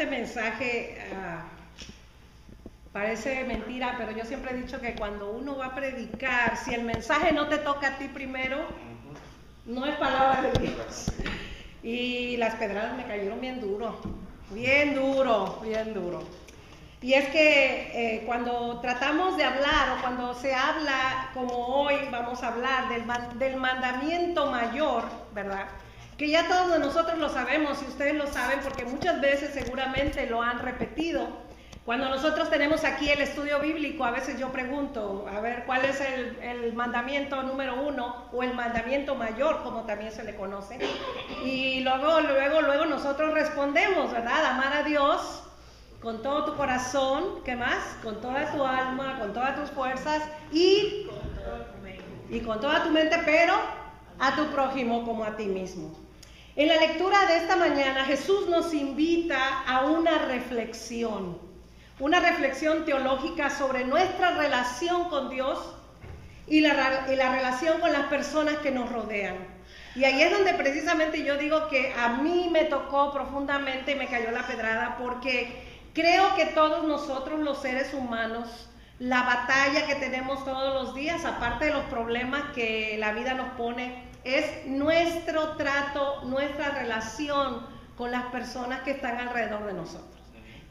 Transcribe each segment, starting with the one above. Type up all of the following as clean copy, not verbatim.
este mensaje, parece mentira, pero yo siempre he dicho que cuando uno va a predicar, si el mensaje no te toca a ti primero, no es palabra de Dios. Y las pedradas me cayeron bien duro, bien duro, bien duro. Y es que cuando tratamos de hablar o cuando se habla, como hoy vamos a hablar del mandamiento mayor, ¿verdad? Que ya todos nosotros lo sabemos y ustedes lo saben porque muchas veces seguramente lo han repetido. Cuando nosotros tenemos aquí el estudio bíblico, a veces yo pregunto, a ver, ¿cuál es el mandamiento número 1 o el mandamiento mayor, como también se le conoce? Y luego nosotros respondemos, ¿verdad? Amar a Dios con todo tu corazón, ¿qué más? Con toda tu alma, con todas tus fuerzas y con toda tu mente, pero a tu prójimo como a ti mismo. En la lectura de esta mañana, Jesús nos invita a una reflexión teológica sobre nuestra relación con Dios y la relación con las personas que nos rodean. Y ahí es donde precisamente yo digo que a mí me tocó profundamente y me cayó la pedrada, porque creo que todos nosotros los seres humanos, la batalla que tenemos todos los días, aparte de los problemas que la vida nos pone, es nuestro trato, nuestra relación con las personas que están alrededor de nosotros.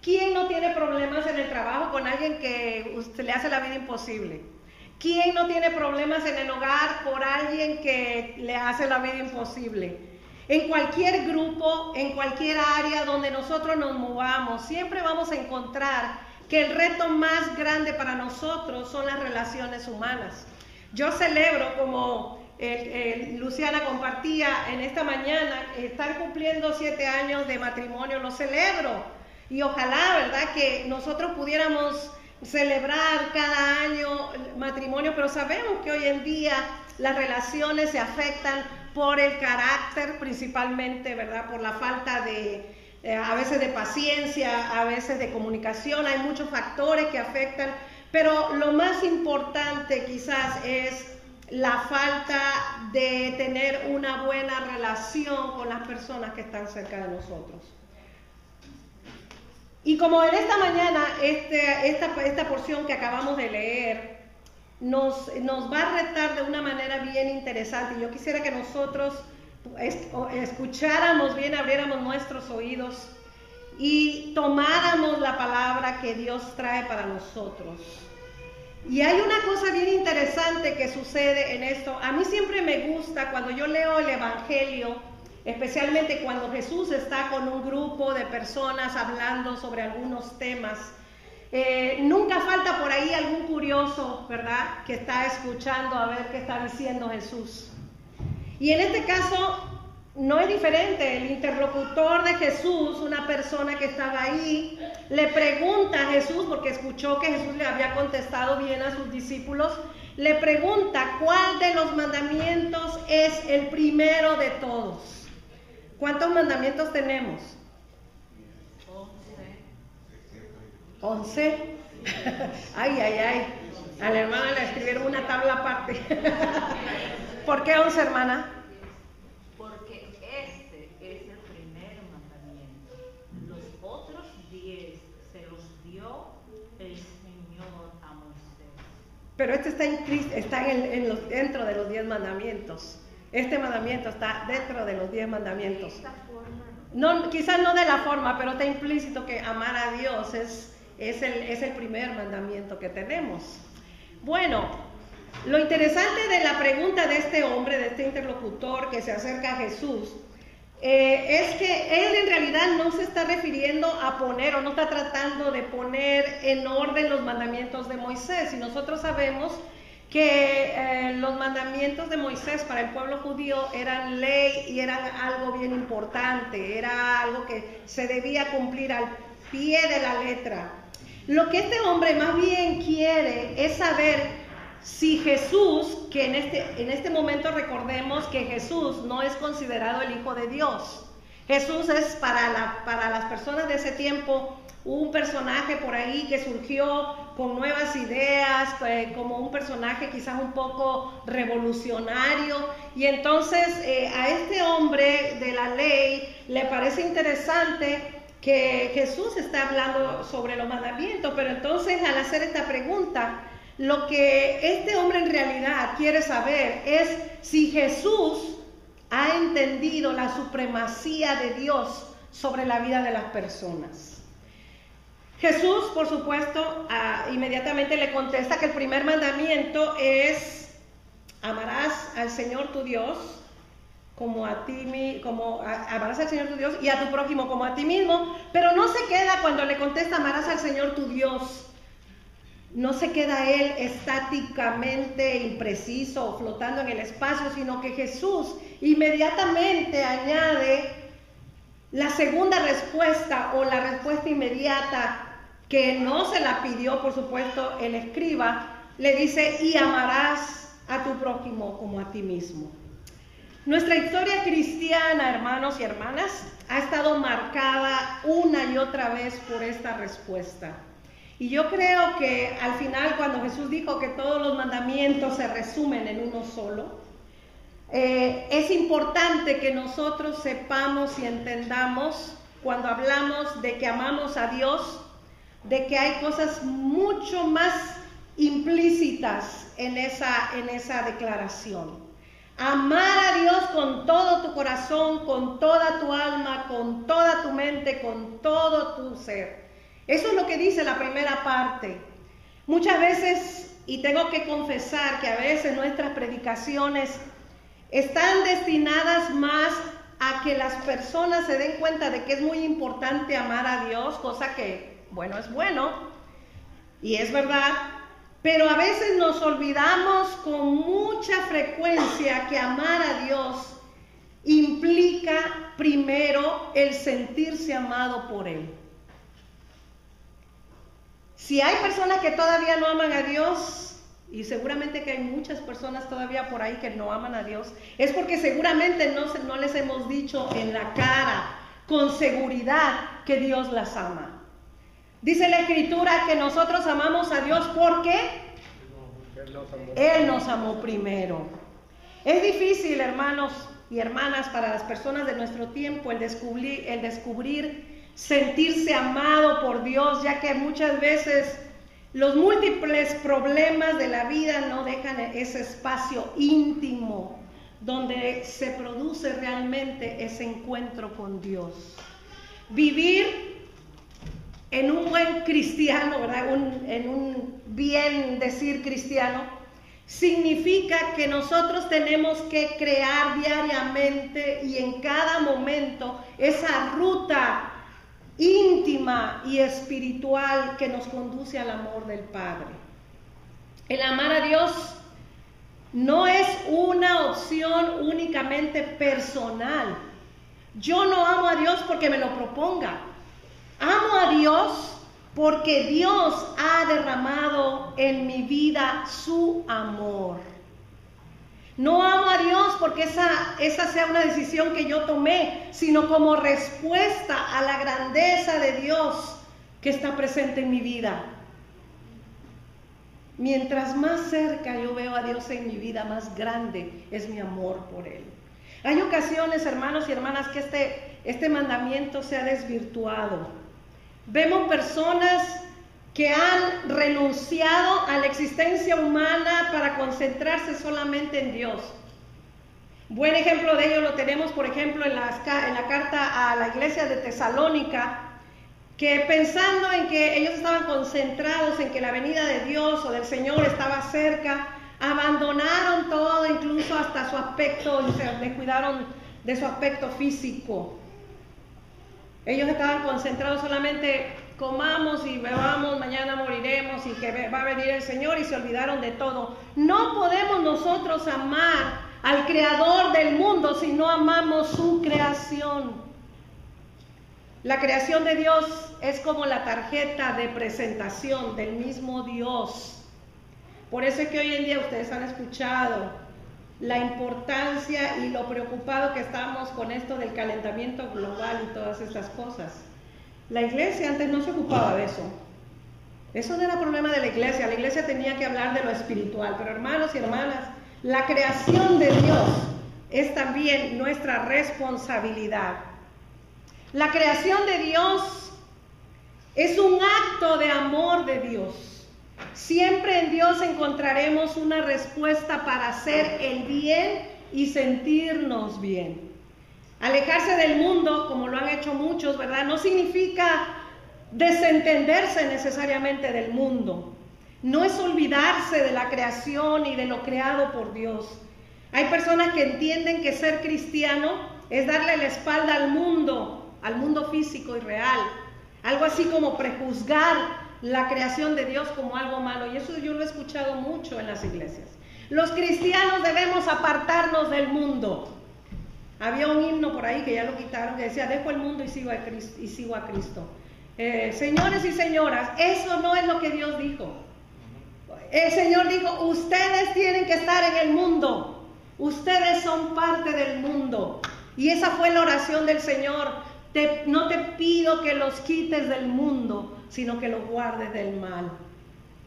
¿Quién no tiene problemas en el trabajo con alguien que usted le hace la vida imposible? ¿Quién no tiene problemas en el hogar por alguien que le hace la vida imposible? En cualquier grupo, en cualquier área donde nosotros nos movamos, siempre vamos a encontrar que el reto más grande para nosotros son las relaciones humanas. Yo celebro, como Luciana compartía en esta mañana, están cumpliendo 7 años de matrimonio, lo celebro. Y ojalá, ¿verdad?, que nosotros pudiéramos celebrar cada año el matrimonio, pero sabemos que hoy en día las relaciones se afectan por el carácter principalmente, ¿verdad?, por la falta de, a veces de paciencia, a veces de comunicación. Hay muchos factores que afectan, pero lo más importante quizás es la falta de tener una buena relación con las personas que están cerca de nosotros. Y como en esta mañana, esta porción que acabamos de leer nos va a retar de una manera bien interesante. Yo quisiera que nosotros escucháramos bien, abriéramos nuestros oídos y tomáramos la palabra que Dios trae para nosotros. Y hay una cosa bien interesante que sucede en esto. A mí siempre me gusta cuando yo leo el Evangelio, especialmente cuando Jesús está con un grupo de personas hablando sobre algunos temas. Nunca falta por ahí algún curioso, ¿verdad?, que está escuchando a ver qué está diciendo Jesús. Y en este caso no es diferente. El interlocutor de Jesús, una persona que estaba ahí, le pregunta a Jesús, porque escuchó que Jesús le había contestado bien a sus discípulos, le pregunta cuál de los mandamientos es el primero de todos. ¿Cuántos mandamientos tenemos? 11. Ay. A la hermana le escribieron una tabla aparte. ¿Por qué 11, hermana? Porque este es el primer mandamiento. Los otros 10 se los dio el Señor a Moisés. Pero este está dentro de los 10 mandamientos. Este mandamiento está dentro de los 10 mandamientos. De esta forma no, quizás no de la forma, pero está implícito que amar a Dios es el primer mandamiento que tenemos. Bueno, lo interesante de la pregunta de este hombre, de este interlocutor que se acerca a Jesús, es que él en realidad no se está refiriendo a poner o no está tratando de poner en orden los mandamientos de Moisés. Y nosotros sabemos que los mandamientos de Moisés para el pueblo judío eran ley y eran algo bien importante, era algo que se debía cumplir al pie de la letra. Lo que este hombre más bien quiere es saber si Jesús, que en este momento recordemos que Jesús no es considerado el Hijo de Dios. Jesús es para las personas de ese tiempo un personaje por ahí que surgió con nuevas ideas, como un personaje quizás un poco revolucionario, y entonces a este hombre de la ley le parece interesante que Jesús está hablando sobre los mandamientos, pero entonces al hacer esta pregunta, lo que este hombre en realidad quiere saber es si Jesús ha entendido la supremacía de Dios sobre la vida de las personas. Jesús, por supuesto, inmediatamente le contesta que el primer mandamiento es: amarás al Señor tu Dios amarás al Señor tu Dios y a tu prójimo como a ti mismo. Pero no se queda cuando le contesta amarás al Señor tu Dios. No se queda él estáticamente impreciso o flotando en el espacio, sino que Jesús inmediatamente añade la segunda respuesta, o la respuesta inmediata, que no se la pidió, por supuesto, el escriba. Le dice: y amarás a tu prójimo como a ti mismo. Nuestra historia cristiana, hermanos y hermanas, ha estado marcada una y otra vez por esta respuesta. Y yo creo que al final, cuando Jesús dijo que todos los mandamientos se resumen en uno solo, es importante que nosotros sepamos y entendamos, cuando hablamos de que amamos a Dios, de que hay cosas mucho más implícitas en esa declaración. Amar a Dios con todo tu corazón, con toda tu alma, con toda tu mente, con todo tu ser. Eso es lo que dice la primera parte. Muchas veces, y tengo que confesar que a veces nuestras predicaciones están destinadas más a que las personas se den cuenta de que es muy importante amar a Dios, cosa que, bueno, es bueno y es verdad, pero a veces nos olvidamos con mucha frecuencia que amar a Dios implica primero el sentirse amado por Él. Si hay personas que todavía no aman a Dios, y seguramente que hay muchas personas todavía por ahí que no aman a Dios, es porque seguramente no les hemos dicho en la cara, con seguridad, que Dios las ama. Dice la Escritura que nosotros amamos a Dios porque Él nos amó primero. Es difícil, hermanos y hermanas, para las personas de nuestro tiempo el descubrir sentirse amado por Dios, ya que muchas veces los múltiples problemas de la vida no dejan ese espacio íntimo donde se produce realmente ese encuentro con Dios. Vivir en un buen cristiano, ¿verdad? En un bien decir cristiano, significa que nosotros tenemos que crear diariamente y en cada momento esa ruta íntima y espiritual que nos conduce al amor del Padre. El amar a Dios no es una opción únicamente personal. Yo no amo a Dios porque me lo proponga. Amo a Dios porque Dios ha derramado en mi vida su amor. No amo a Dios porque esa sea una decisión que yo tomé, sino como respuesta a la grandeza de Dios que está presente en mi vida. Mientras más cerca yo veo a Dios en mi vida, más grande es mi amor por Él. Hay ocasiones, hermanos y hermanas, que este mandamiento se ha desvirtuado. Vemos personas que han renunciado a la existencia humana para concentrarse solamente en Dios. Buen ejemplo de ello lo tenemos, por ejemplo, en la carta a la iglesia de Tesalónica, que pensando en que ellos estaban concentrados en que la venida de Dios o del Señor estaba cerca, abandonaron todo, incluso hasta su aspecto, y se descuidaron de su aspecto físico. Ellos estaban concentrados solamente: comamos y bebamos, mañana moriremos y que va a venir el Señor, y se olvidaron de todo. No podemos nosotros amar al Creador del mundo si no amamos su creación. La creación de Dios es como la tarjeta de presentación del mismo Dios. Por eso es que hoy en día ustedes han escuchado la importancia y lo preocupado que estamos con esto del calentamiento global y todas estas cosas. La iglesia antes no se ocupaba de eso. Eso no era problema de la iglesia tenía que hablar de lo espiritual. Pero hermanos y hermanas, la creación de Dios es también nuestra responsabilidad. La creación de Dios es un acto de amor de Dios. Siempre en Dios encontraremos una respuesta para hacer el bien y sentirnos bien. Alejarse del mundo, como lo han hecho muchos, ¿verdad? No significa desentenderse necesariamente del mundo. No es olvidarse de la creación y de lo creado por Dios. Hay personas que entienden que ser cristiano es darle la espalda al mundo físico y real. Algo así como prejuzgar la creación de Dios como algo malo. Y eso yo lo he escuchado mucho en las iglesias. Los cristianos debemos apartarnos del mundo. Había un himno por ahí que ya lo quitaron que decía: dejo el mundo y sigo a Cristo. Señores y señoras, eso no es lo que Dios dijo. El Señor dijo: ustedes tienen que estar en el mundo. Ustedes son parte del mundo. Y esa fue la oración del Señor. No te pido que los quites del mundo, sino que los guardes del mal.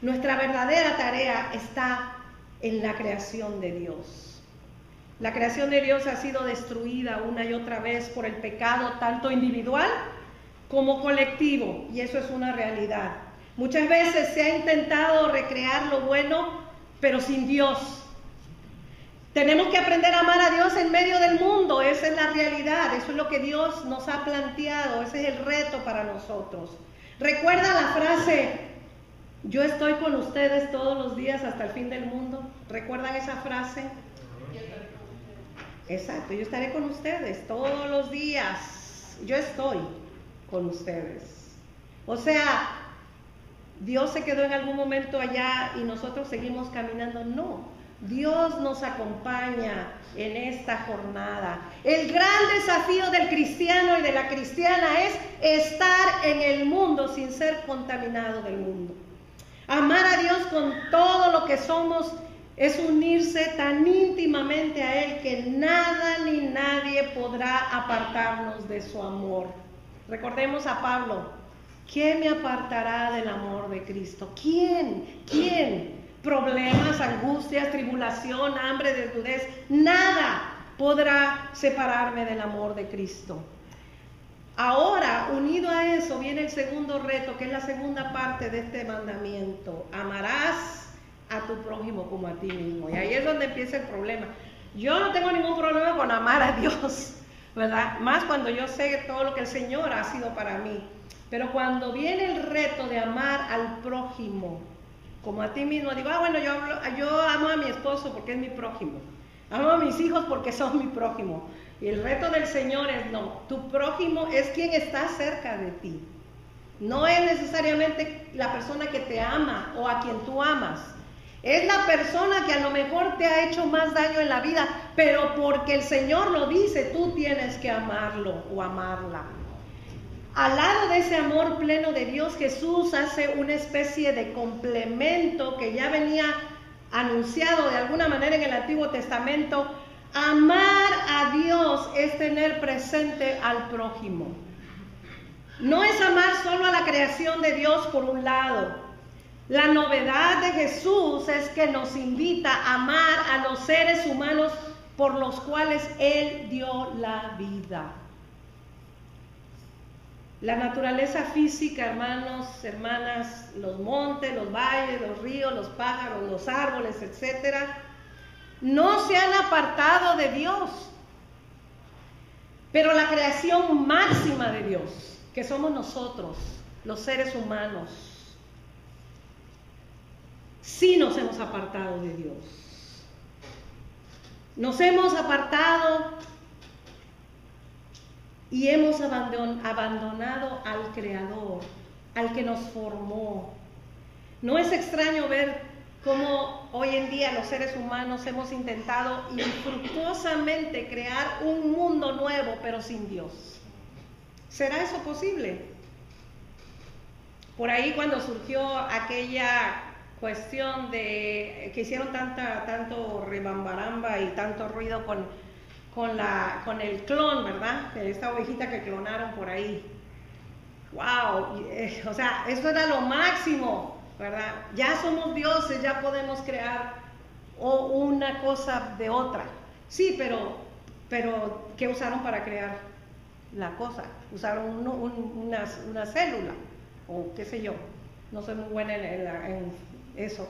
Nuestra verdadera tarea está en la creación de Dios. La creación de Dios ha sido destruida una y otra vez por el pecado, tanto individual como colectivo, y eso es una realidad. Muchas veces se ha intentado recrear lo bueno, pero sin Dios. Tenemos que aprender a amar a Dios en medio del mundo, esa es la realidad, eso es lo que Dios nos ha planteado, ese es el reto para nosotros. Recuerda la frase: yo estoy con ustedes todos los días hasta el fin del mundo. ¿Recuerdan esa frase? Exacto, yo estaré con ustedes todos los días. Yo estoy con ustedes. O sea, Dios se quedó en algún momento allá y nosotros seguimos caminando. No, Dios nos acompaña en esta jornada. El gran desafío del cristiano y de la cristiana es estar en el mundo sin ser contaminado del mundo. Amar a Dios con todo lo que somos es unirse tan íntimamente a Él que nada ni nadie podrá apartarnos de su amor. Recordemos a Pablo: ¿quién me apartará del amor de Cristo? ¿Quién? Problemas, angustias, tribulación, hambre, desnudez, nada podrá separarme del amor de Cristo. Ahora, unido a eso, viene el segundo reto, que es la segunda parte de este mandamiento: amarás a tu prójimo como a ti mismo. Y ahí es donde empieza el problema. Yo no tengo ningún problema con amar a Dios, ¿verdad? Más cuando yo sé todo lo que el Señor ha sido para mí. Pero cuando viene el reto de amar al prójimo como a ti mismo, digo: bueno, yo amo a mi esposo porque es mi prójimo, amo a mis hijos porque son mi prójimo. Y el reto del Señor es: no, tu prójimo es quien está cerca de ti. No es necesariamente la persona que te ama o a quien tú amas. Es la persona que a lo mejor te ha hecho más daño en la vida, pero porque el Señor lo dice, tú tienes que amarlo o amarla. Al lado de ese amor pleno de Dios, Jesús hace una especie de complemento que ya venía anunciado de alguna manera en el Antiguo Testamento. Amar a Dios es tener presente al prójimo. No es amar solo a la creación de Dios por un lado. La novedad de Jesús es que nos invita a amar a los seres humanos por los cuales Él dio la vida. La naturaleza física, hermanos, hermanas, los montes, los valles, los ríos, los pájaros, los árboles, etcétera, no se han apartado de Dios. Pero la creación máxima de Dios, que somos nosotros, los seres humanos, sí nos hemos apartado de Dios. Nos hemos apartado y hemos abandonado al Creador, al que nos formó. No es extraño ver cómo hoy en día los seres humanos hemos intentado infructuosamente crear un mundo nuevo, pero sin Dios. ¿Será eso posible? Por ahí, cuando surgió aquella cuestión de que hicieron tanto rebambaramba y tanto ruido con el clon, ¿verdad? Esta ovejita que clonaron por ahí. ¡Wow! O sea, eso era lo máximo, ¿verdad? Ya somos dioses, ya podemos crear una cosa de otra. Sí, pero ¿qué usaron para crear la cosa, usaron una célula, o qué sé yo, no soy muy buena en eso.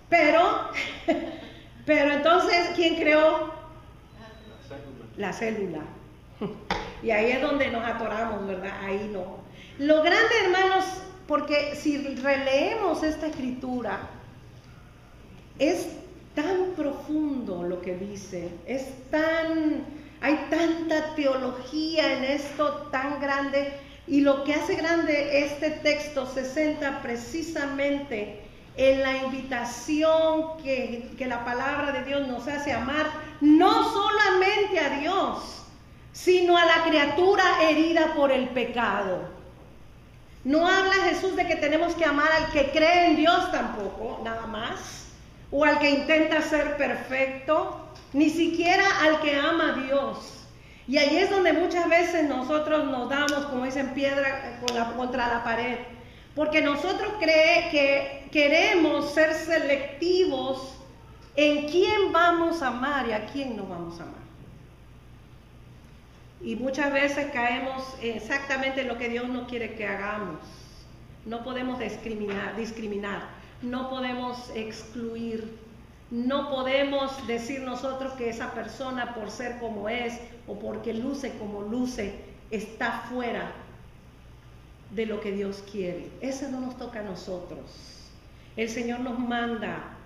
Pero entonces, ¿quién creó? La célula. Y ahí es donde nos atoramos, ¿verdad? Ahí no. Lo grande, hermanos, porque si releemos esta escritura, es tan profundo lo que dice, hay tanta teología en esto tan grande, y lo que hace grande este texto se centra precisamente en la invitación que la palabra de Dios nos hace amar, no solamente a Dios, sino a la criatura herida por el pecado. No habla Jesús de que tenemos que amar al que cree en Dios tampoco, nada más, o al que intenta ser perfecto, ni siquiera al que ama a Dios. Y ahí es donde muchas veces nosotros nos damos, como dicen, piedra contra la pared, porque nosotros que queremos ser selectivos en quién vamos a amar y a quién no vamos a amar. Y muchas veces caemos exactamente en lo que Dios no quiere que hagamos. No podemos discriminar, no podemos excluir, no podemos decir nosotros que esa persona, por ser como es o porque luce como luce, está fuera de lo que Dios quiere. Eso no nos toca a nosotros. El Señor nos manda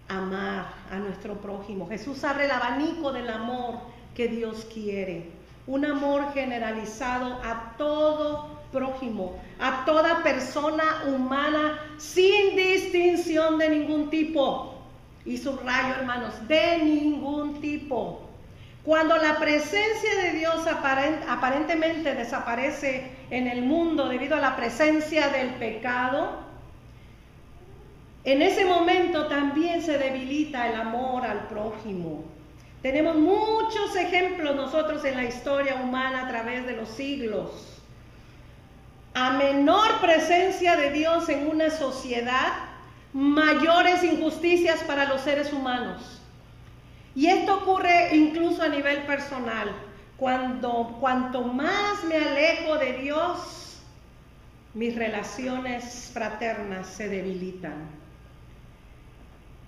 amar a nuestro prójimo. Jesús abre el abanico del amor que Dios quiere. Un amor generalizado a todo prójimo, a toda persona humana, sin distinción de ningún tipo. Y subrayo, hermanos, de ningún tipo. Cuando la presencia de Dios aparentemente desaparece en el mundo debido a la presencia del pecado, en ese momento también se debilita el amor al prójimo. Tenemos muchos ejemplos nosotros en la historia humana a través de los siglos. A menor presencia de Dios en una sociedad, mayores injusticias para los seres humanos. Y esto ocurre incluso a nivel personal. Cuanto más me alejo de Dios, mis relaciones fraternas se debilitan.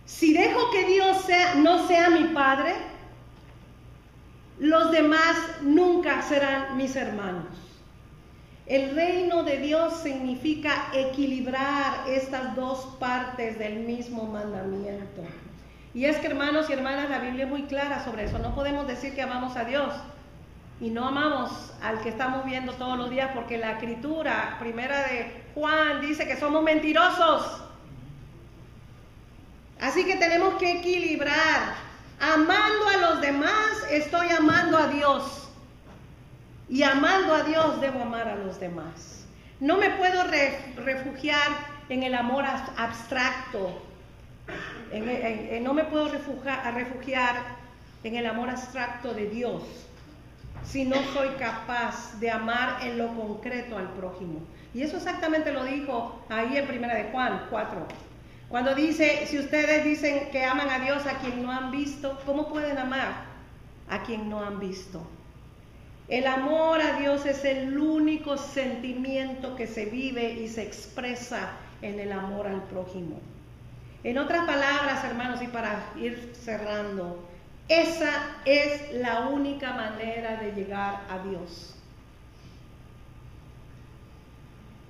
Si dejo que Dios no sea mi padre, los demás nunca serán mis hermanos. El reino de Dios significa equilibrar estas dos partes del mismo mandamiento. Y es que, hermanos y hermanas, la Biblia es muy clara sobre eso. No podemos decir que amamos a Dios y no amamos al que estamos viendo todos los días, porque la escritura primera de Juan dice que somos mentirosos. Así que tenemos que equilibrar. Amando a los demás, estoy amando a Dios. Y amando a Dios, debo amar a los demás. No me puedo refugiar en el amor abstracto. No me puedo refugiar en el amor abstracto de Dios si no soy capaz de amar en lo concreto al prójimo. Y eso exactamente lo dijo ahí en 1 de Juan 4. Cuando dice, si ustedes dicen que aman a Dios a quien no han visto, ¿cómo pueden amar a quien no han visto? El amor a Dios es el único sentimiento que se vive y se expresa en el amor al prójimo. En otras palabras, hermanos, y para ir cerrando, esa es la única manera de llegar a Dios.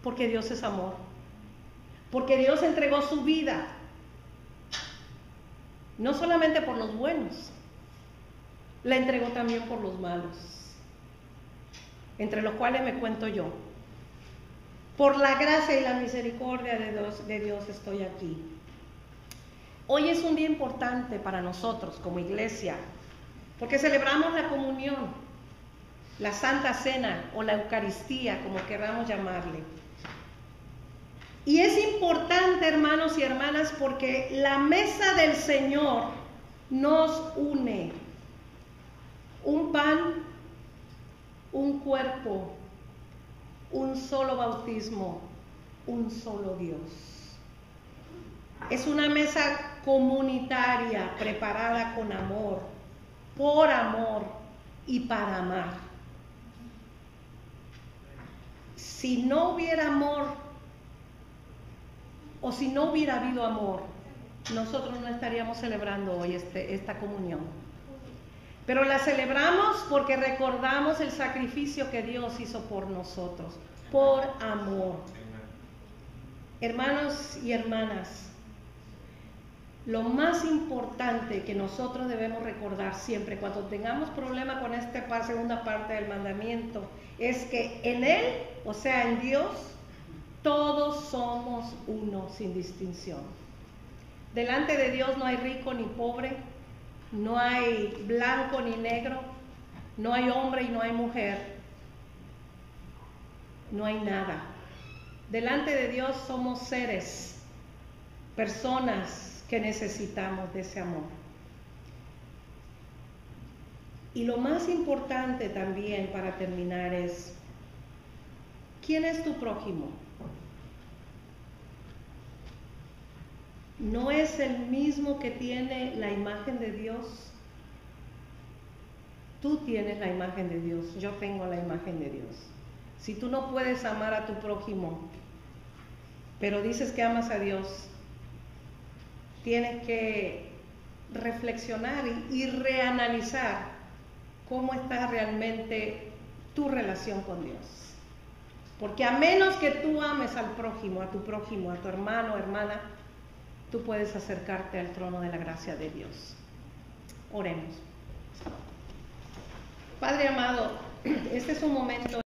Porque Dios es amor. Porque Dios entregó su vida, no solamente por los buenos, la entregó también por los malos, entre los cuales me cuento yo. Por la gracia y la misericordia de Dios estoy aquí. Hoy es un día importante para nosotros como iglesia, porque celebramos la comunión, la Santa Cena o la Eucaristía, como queramos llamarle. Y es importante, hermanos y hermanas, porque la mesa del Señor nos une. Un pan, un cuerpo, un solo bautismo, un solo Dios. Es una mesa comunitaria preparada con amor, por amor y para amar. Si no hubiera amor, o si no hubiera habido amor, nosotros no estaríamos celebrando hoy esta comunión. Pero la celebramos porque recordamos el sacrificio que Dios hizo por nosotros, por amor. Hermanos y hermanas, lo más importante que nosotros debemos recordar siempre cuando tengamos problema con esta segunda parte del mandamiento es que en Él, o sea, en Dios, todos somos uno sin distinción. Delante de Dios no hay rico ni pobre, no hay blanco ni negro, no hay hombre y no hay mujer, no hay nada. Delante de Dios somos seres, personas que necesitamos de ese amor. Y lo más importante también para terminar es, ¿quién es tu prójimo? ¿No es el mismo que tiene la imagen de Dios? Tú tienes la imagen de Dios, yo tengo la imagen de Dios. Si tú no puedes amar a tu prójimo, pero dices que amas a Dios, tienes que reflexionar y reanalizar cómo está realmente tu relación con Dios. Porque a menos que tú ames al prójimo, a tu hermano, hermana, tú puedes acercarte al trono de la gracia de Dios. Oremos. Padre amado, este es un momento